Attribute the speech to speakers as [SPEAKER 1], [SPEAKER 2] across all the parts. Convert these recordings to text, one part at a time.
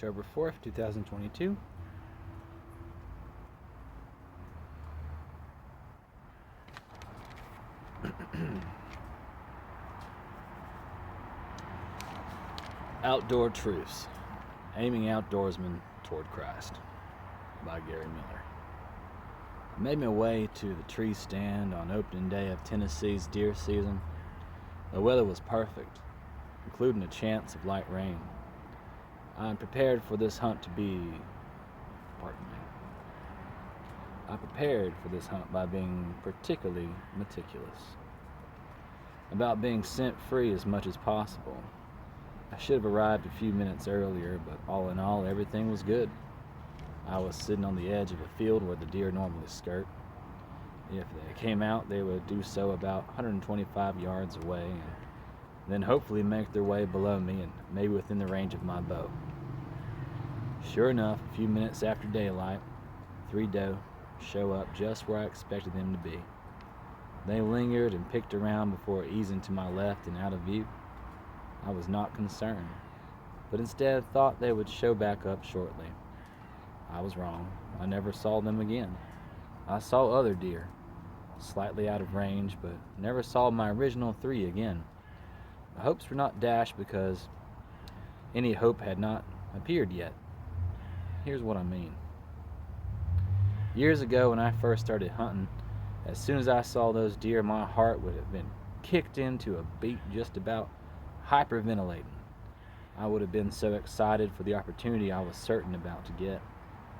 [SPEAKER 1] October 4th, 2022. Outdoor Truths, Aiming Outdoorsmen Toward Christ by Gary Miller. I made my way to the tree stand on opening day of Tennessee's deer season. The weather was perfect, including a chance of light rain. I prepared for this hunt by being particularly meticulous about being scent free as much as possible. I should have arrived a few minutes earlier, but all in all, everything was good. I was sitting on the edge of a field where the deer normally skirt. If they came out, they would do so about 125 yards away, and then hopefully make their way below me and maybe within the range of my bow. Sure enough, a few minutes after daylight, 3 doe show up just where I expected them to be. They lingered and picked around before easing to my left and out of view. I was not concerned, but instead thought they would show back up shortly. I was wrong. I never saw them again. I saw other deer, slightly out of range, but never saw my original 3 again. My hopes were not dashed because any hope had not appeared yet. Here's what I mean. Years ago when I first started hunting, as soon as I saw those deer, my heart would have been kicked into a beat, just about hyperventilating. I would have been so excited for the opportunity I was certain about to get.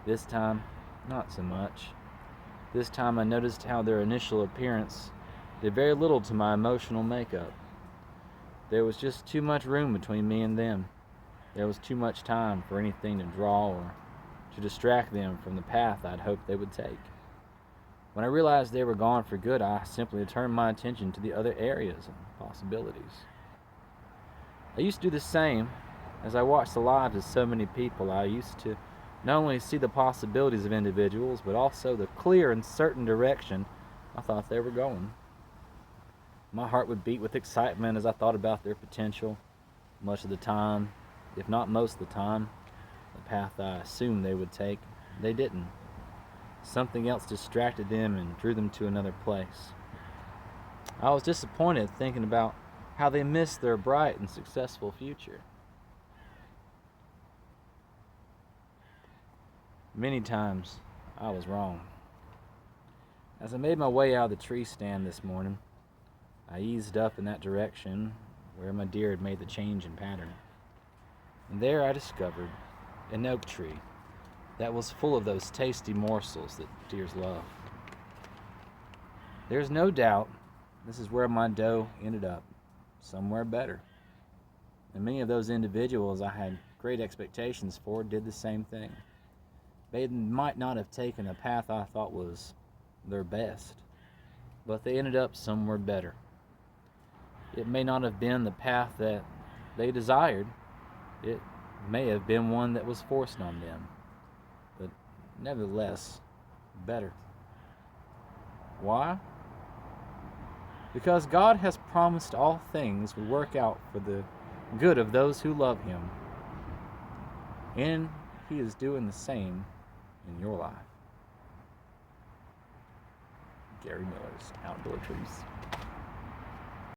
[SPEAKER 1] This time, not so much. This time I noticed how their initial appearance did very little to my emotional makeup. There was just too much room between me and them. There was too much time for anything to draw or to distract them from the path I'd hoped they would take. When I realized they were gone for good, I simply turned my attention to the other areas and possibilities. I used to do the same. As I watched the lives of so many people, I used to not only see the possibilities of individuals, but also the clear and certain direction I thought they were going. My heart would beat with excitement as I thought about their potential. Much of the time, if not most of the time, the path I assumed they would take, they didn't. Something else distracted them and drew them to another place. I was disappointed thinking about how they missed their bright and successful future. Many times, I was wrong. As I made my way out of the tree stand this morning, I eased up in that direction where my deer had made the change in pattern. And there I discovered an oak tree that was full of those tasty morsels that deers love. There's no doubt this is where my doe ended up, somewhere better. And many of those individuals I had great expectations for did the same thing. They might not have taken a path I thought was their best, but they ended up somewhere better. It may not have been the path that they desired. It may have been one that was forced on them, but nevertheless, better. Why? Because God has promised all things will work out for the good of those who love Him, and He is doing the same in your life. Gary Miller's Outdoor Truths.